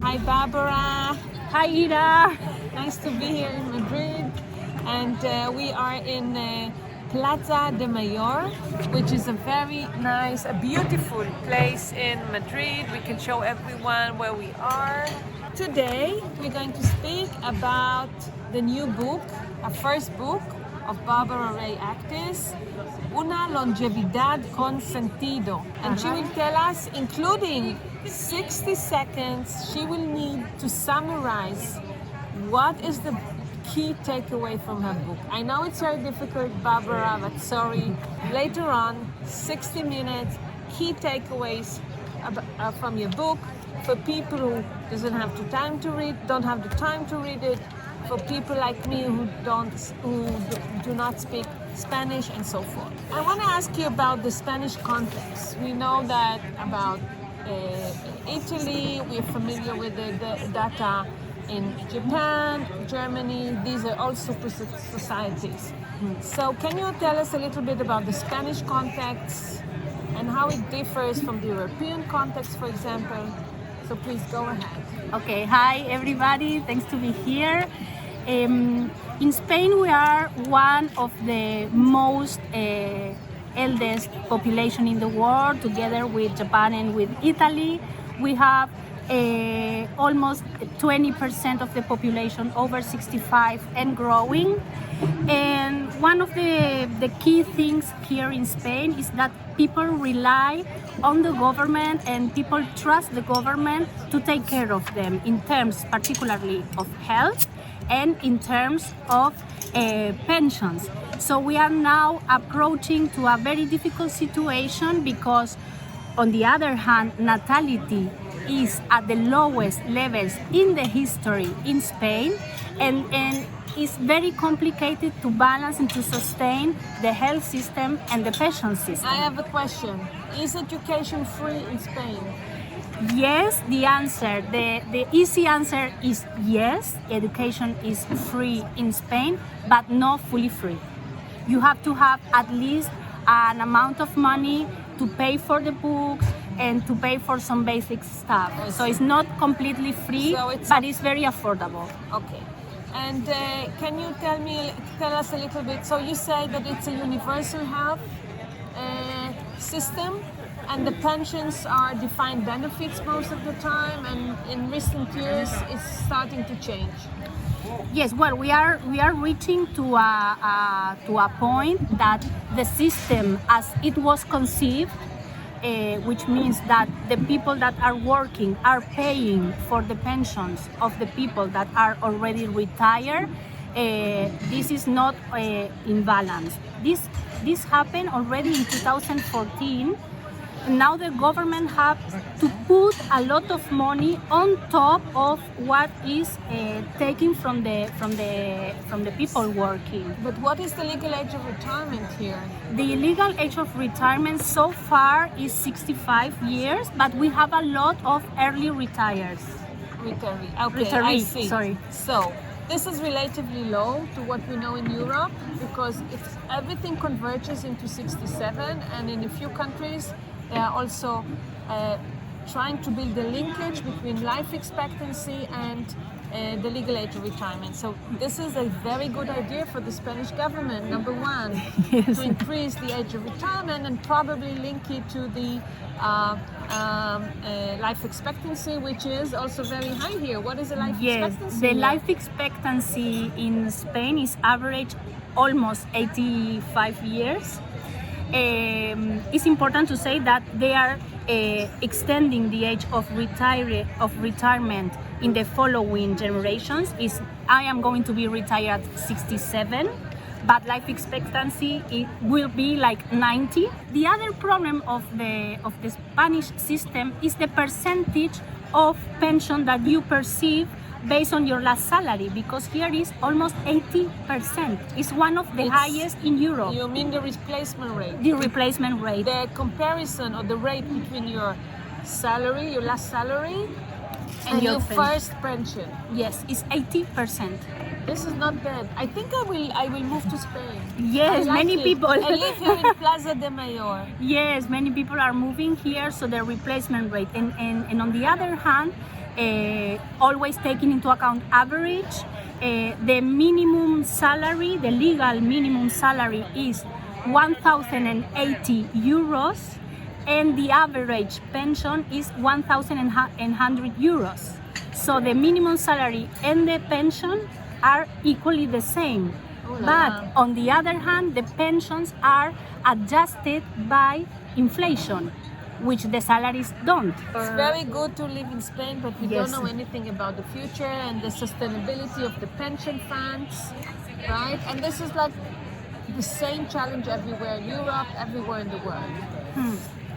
Hi, Barbara. Hi, Ira. Nice to be here in Madrid. And we are in Plaza de Mayor, which is a very nice, a beautiful place in Madrid. We can show everyone where we are. Today, we're going to speak about the new book, a first book of Barbara Rey Actis, Una longevidad con sentido. And she will tell us, including 60 seconds, she will need to summarize what is the key takeaway from her book. I know it's very difficult, Barbara, but sorry. Later on, 60 minutes, key takeaways from your book for people who don't have the time to read it, for people like me who do not speak Spanish and so forth. I want to ask you about the Spanish context. We know that about Italy, we're familiar with the data in Japan, Germany. These are all super societies. So can you tell us a little bit about the Spanish context and how it differs from the European context, for example? So please go ahead. Okay, hi everybody, thanks to be here. In Spain, we are one of the most eldest population in the world, together with Japan and with Italy. We have almost 20% of the population over 65 and growing. And one of the key things here in Spain is that people rely on the government and people trust the government to take care of them in terms particularly of health and in terms of pensions. So we are now approaching to a very difficult situation because on the other hand, natality is at the lowest levels in the history in Spain, and it's very complicated to balance and to sustain the health system and the pension system. I have a question. Is education free in Spain? Yes, the answer, the easy answer is yes, education is free in Spain, but not fully free. You have to have at least an amount of money to pay for the books and to pay for some basic stuff. So it's not completely free, but it's very affordable. Okay. And can you tell us a little bit, so you say that it's a universal health system, and the pensions are defined benefits most of the time, and in recent years it's starting to change. Yes, well, we are reaching to a point that the system as it was conceived, which means that the people that are working are paying for the pensions of the people that are already retired. This is not in balance. This happened already in 2014. Now the government has to put a lot of money on top of what is taken from the people working. But what is the legal age of retirement here? The legal age of retirement so far is 65 years, but we have a lot of early retires. Okay, I see. Sorry. So this is relatively low to what we know in Europe, because everything converges into 67, and in a few countries they are also trying to build the linkage between life expectancy and the legal age of retirement. So this is a very good idea for the Spanish government, number one, Yes. to increase the age of retirement and probably link it to the life expectancy, which is also very high here. What is the life expectancy? Yes, the life expectancy in Spain is average almost 85 years. It's important to say that they are extending the age of retirement in the following generations. I am going to be retired at 67, but life expectancy it will be like 90. The other problem of the Spanish system is the percentage of pension that you perceive based on your last salary, because here is almost 80%. It's one of the highest in Europe. You mean the replacement rate? The replacement rate. The comparison or the rate between your salary, your last salary, and your first pension. Yes, it's 80%. This is not bad. I think I will move to Spain. Yes, many people. I live here in Plaza de Mayor. Yes, many people are moving here, so the replacement rate. And on the other hand, always taking into account average. The minimum salary, the legal minimum salary is 1,080 euros, and the average pension is 1,100 euros. So the minimum salary and the pension are equally the same. But on the other hand, the pensions are adjusted by inflation, which the salaries don't. It's very good to live in Spain, but we don't know anything about the future and the sustainability of the pension funds, right? And this is like the same challenge everywhere in Europe, everywhere in the world.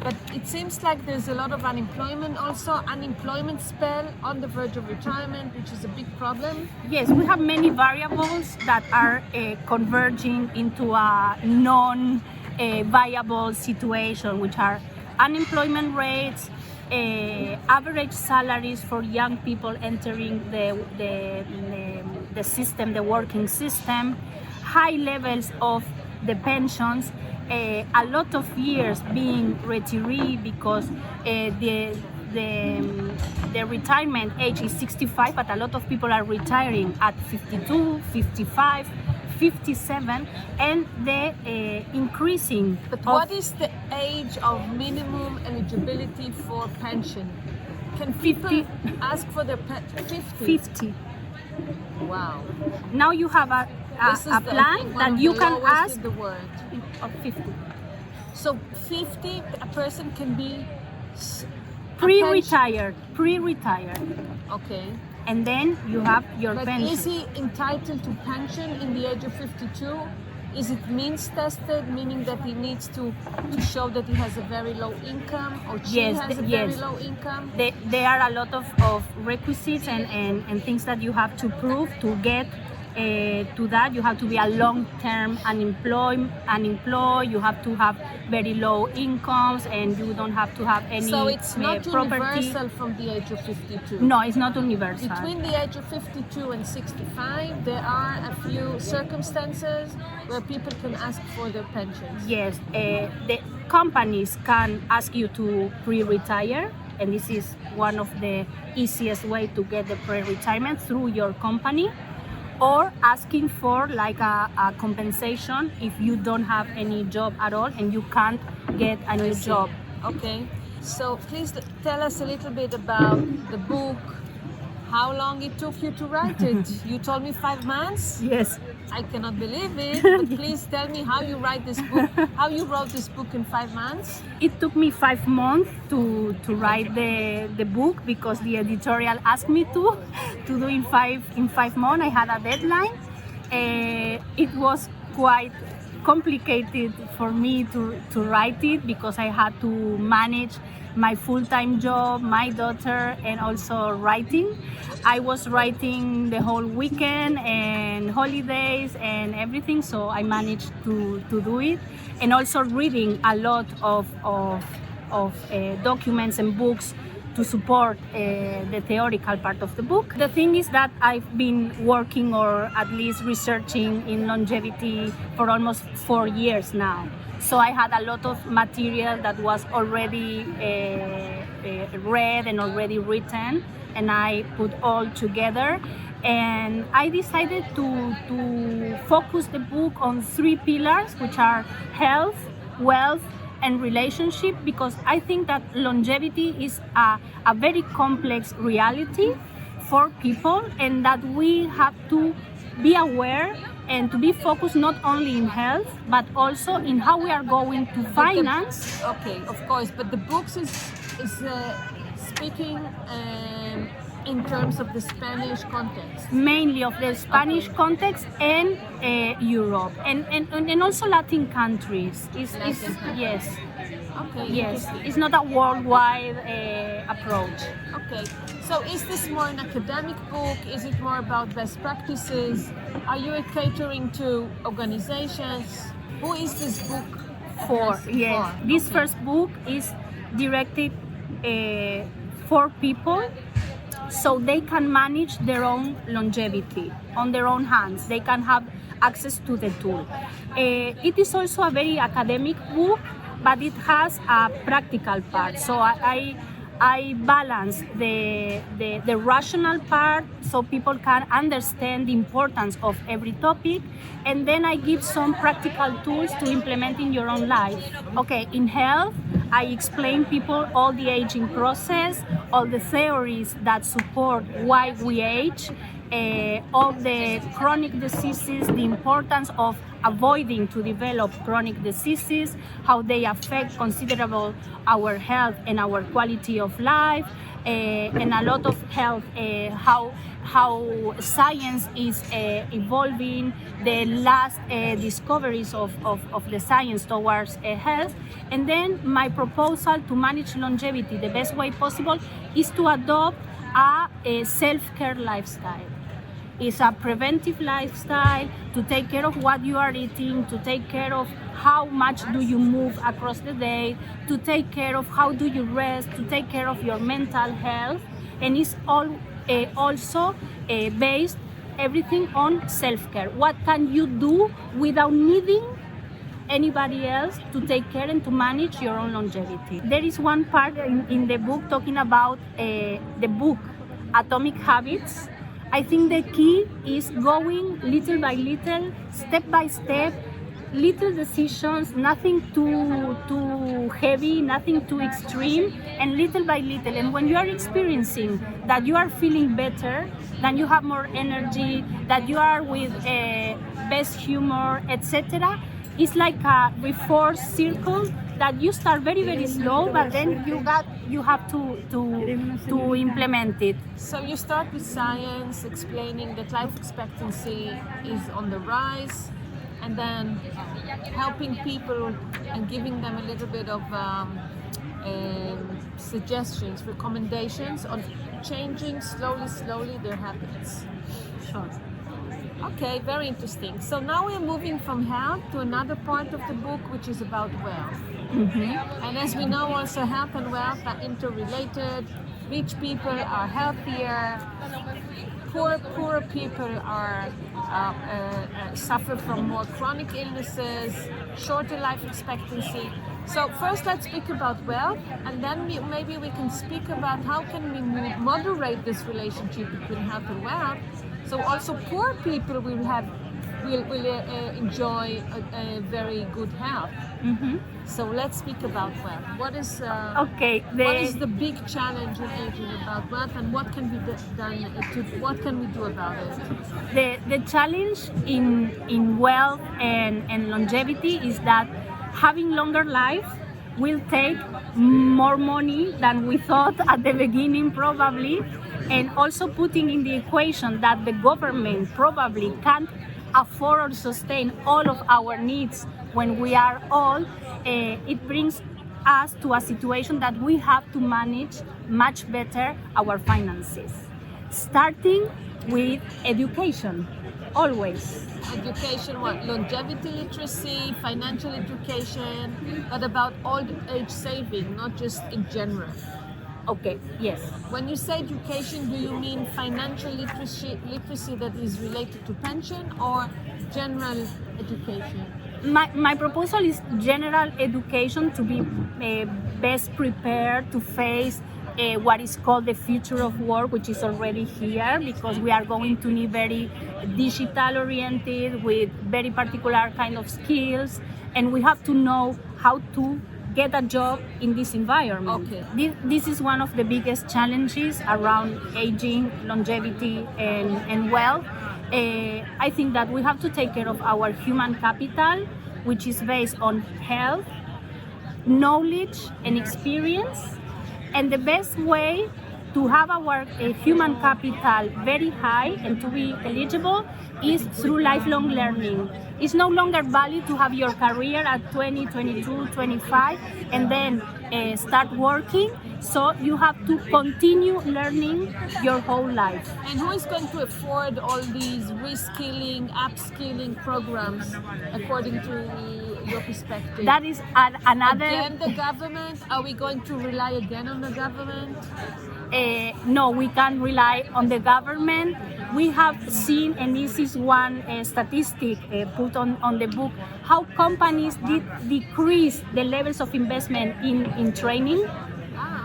But it seems like there's a lot of unemployment also, unemployment spell on the verge of retirement, which is a big problem. Yes, we have many variables that are converging into a non-viable situation, which are unemployment rates, average salaries for young people entering the system, the working system, high levels of the pensions, a lot of years being retiree because the retirement age is 65, but a lot of people are retiring at 52, 55, 57, and the increasing. But what is the age of minimum eligibility for pension? Can people ask for their 50? Wow. Now you have a plan that you can ask the word of 50. So 50, a person can be pre-retired. Okay. And then you have your pension. But is he entitled to pension in the age of 52? Is it means tested, meaning that he needs to show that he has a very low income, or she has a very low income? There are a lot of requisites and things that you have to prove to get to that. You have to be a long-term unemployed, you have to have very low incomes, and you don't have to have any So it's not property. Universal from the age of 52? No, it's not universal. Between the age of 52 and 65, there are a few circumstances where people can ask for their pensions. Yes, the companies can ask you to pre-retire, and this is one of the easiest way to get the pre-retirement through your company, or asking for like a compensation if you don't have any job at all and you can't get a new job. Okay, so please tell us a little bit about the book, how long it took you to write it. You told me 5 months? Yes. I cannot believe it, but please tell me how you write this book, how you wrote this book in 5 months. It took me 5 months to write the book because the editorial asked me to do in 5 months. I had a deadline. It was quite complicated for me to write it because I had to manage my full-time job, my daughter, and also writing. I was writing the whole weekend and holidays and everything, so I managed to do it. And also reading a lot of documents and books to support the theoretical part of the book. The thing is that I've been working, or at least researching, in longevity for almost 4 years now. So I had a lot of material that was already read and already written, and I put all together. And I decided to focus the book on 3 pillars, which are health, wealth, and relationship, because I think that longevity is a very complex reality for people, and that we have to be aware and to be focused not only in health but also in how we are going to finance. Okay, of course, but the book is speaking in terms of the Spanish context. Mainly of the Spanish context and Europe and also Latin countries. Yes. Okay. Yes, it's not a worldwide approach. Okay, so is this more an academic book? Is it more about best practices? Are you catering to organizations? Who is this book For? Yes, this first book is directed for people, so they can manage their own longevity on their own hands. They can have access to the tool. It is also a very academic book, but it has a practical part. So I balance the rational part so people can understand the importance of every topic, and then I give some practical tools to implement in your own life. Okay, in health, I explain people all the aging process, all the theories that support why we age, all the chronic diseases, the importance of avoiding to develop chronic diseases, how they affect considerable our health and our quality of life, and a lot of health, how science is evolving, the last discoveries of the science towards health. And then my proposal to manage longevity the best way possible is to adopt a self-care lifestyle. It's a preventive lifestyle to take care of what you are eating, to take care of how much do you move across the day, to take care of how do you rest, to take care of your mental health. And it's all also based everything on self-care. What can you do without needing anybody else to take care and to manage your own longevity? There is one part in the book talking about the book Atomic Habits. I think the key is going little by little, step by step, little decisions, nothing too heavy, nothing too extreme, and little by little. And when you are experiencing that you are feeling better, that you have more energy, that you are with best humor, etc., it's like a reverse circle that you start very, very slow, but then you have to implement it. So you start with science, explaining that life expectancy is on the rise, and then helping people and giving them a little bit of suggestions, recommendations on changing slowly their habits. Sure. Okay, very interesting. So now we're moving from health to another part of the book, which is about wealth. Mm-hmm. And as we know, also health and wealth are interrelated. Rich people are healthier. Poor people are suffer from more chronic illnesses, shorter life expectancy. So first, let's speak about wealth, and then maybe we can speak about how can we moderate this relationship between health and wealth. So also poor people will enjoy a very good health. Mm-hmm. So let's speak about wealth. What is what is the big challenge in aging about wealth, and what can be done? What can we do about it? The challenge in wealth and longevity is that having longer life will take more money than we thought at the beginning, probably, and also putting in the equation that the government probably can't afford or sustain all of our needs when we are old. It brings us to a situation that we have to manage much better our finances, starting with education, always. Education, what? Longevity literacy, financial education, but about old age saving, not just in general. Okay, yes. When you say education, do you mean financial literacy that is related to pension, or general education? My proposal is general education to be best prepared to face what is called the future of work, which is already here, because we are going to need very digital oriented with very particular kind of skills, and we have to know how to get a job in this environment. Okay. This is one of the biggest challenges around aging, longevity, and wealth. I think that we have to take care of our human capital, which is based on health, knowledge, and experience. And the best way to have our human capital very high and to be eligible is through lifelong learning. It's no longer valid to have your career at 20, 22, 25 and then start working. So you have to continue learning your whole life. And who is going to afford all these reskilling, upskilling programs according to your perspective? That is another... Again, the government? Are we going to rely again on the government? No, we can't rely on the government. We have seen, and this is one statistic put on the book, how companies did decrease the levels of investment in training.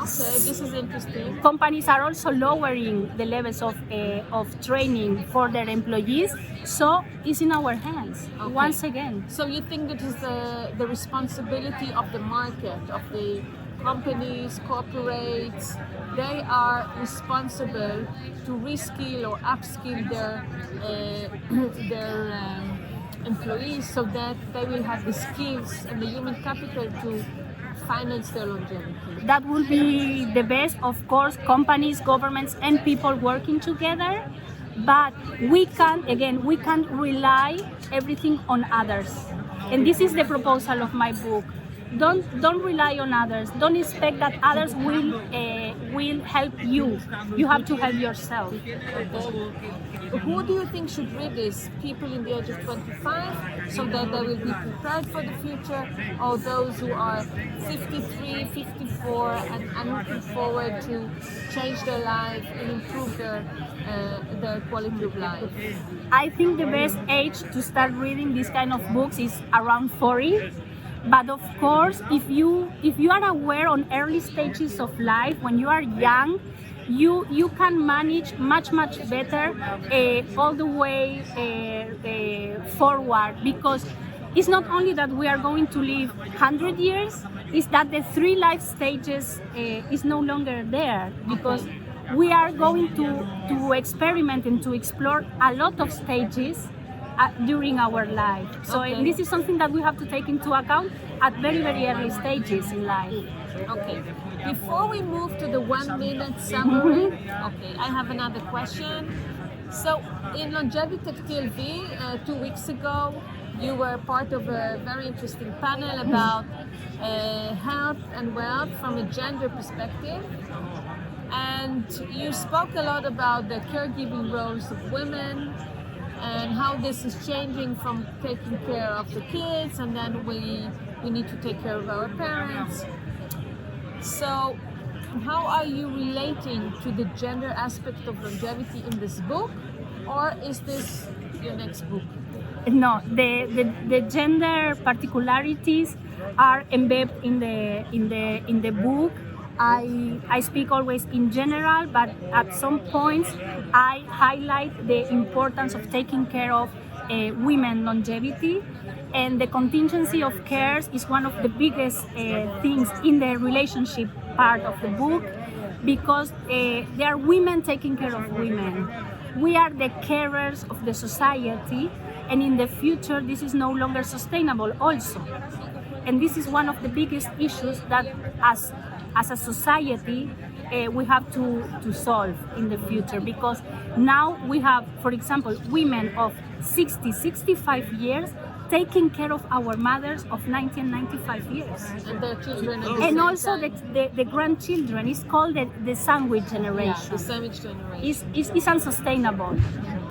Okay, this is interesting. Companies are also lowering the levels of training for their employees, so it's in our hands once again. So you think it is the responsibility of the market, of the companies, corporates, they are responsible to reskill or upskill their employees so that they will have the skills and the human capital to finance their longevity. That will be the best, of course, companies, governments, and people working together. But we can't rely everything on others. And this is the proposal of my book. Don't rely on others. Don't expect that others will help you. You have to help yourself. Who do you think should read this? People in the age of 25, so that they will be prepared for the future, or those who are 53, 54 and looking forward to change their life and improve their quality of life? I think the best age to start reading this kind of books is around 40. But of course, if you are aware on early stages of life, when you are young, you can manage much better all the way forward, because it's not only that we are going to live 100 years, it's that the 3 life stages is no longer there, because we are going to experiment and to explore a lot of stages during our life. So this is something that we have to take into account at very early stages in life. Okay. Before we move to the 1-minute summary, okay, I have another question. So in Longevity TV 2 weeks ago, you were part of a very interesting panel about health and wealth from a gender perspective. And you spoke a lot about the caregiving roles of women and how this is changing from taking care of the kids, and then we need to take care of our parents. So how are you relating to the gender aspect of longevity in this book, or is this your next book? No, the gender particularities are embedded in the book. I speak always in general, but at some points I highlight the importance of taking care of women longevity, and the contingency of cares is one of the biggest things in the relationship part of the book, because there are women taking care of women. We are the carers of the society, and in the future this is no longer sustainable also. And this is one of the biggest issues that as a society we have to solve in the future, because now we have, for example, women of 60, 65 years taking care of our mothers of 90 and 95 years. And their children. And also the grandchildren. It's called the sandwich generation. Yeah, the sandwich generation. It's unsustainable.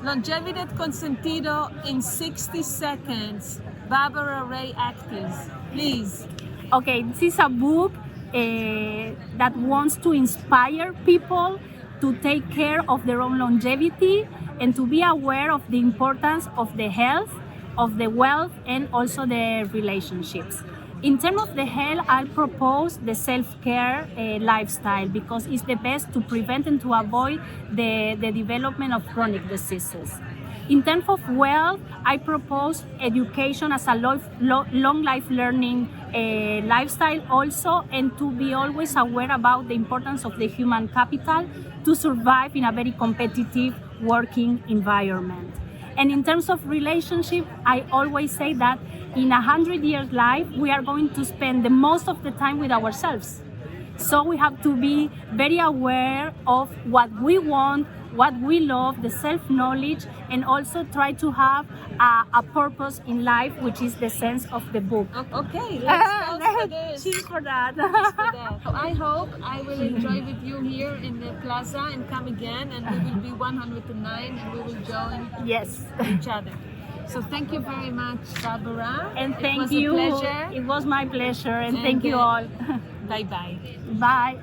Longevidad con sentido in 60 seconds. Barbara Rey Actis, please. Okay, this is a book that wants to inspire people to take care of their own longevity and to be aware of the importance of the health, of the wealth, and also the relationships. In terms of the health, I propose the self-care lifestyle, because it's the best to prevent and to avoid the development of chronic diseases. In terms of wealth, I propose education as a long life learning lifestyle also, and to be always aware about the importance of the human capital to survive in a very competitive working environment. And in terms of relationship, I always say that in 100 years life, we are going to spend the most of the time with ourselves. So we have to be very aware of what we want, what we love, the self-knowledge, and also try to have a purpose in life, which is the sense of the book. Okay, let's toast for this. Cheers for that. I hope I will enjoy with you here in the plaza and come again, and we will be 109 and we will join each other. So thank you very much, Barbara. And thank it was you. A pleasure. It was my pleasure, and thank you all. Bye-bye. Bye.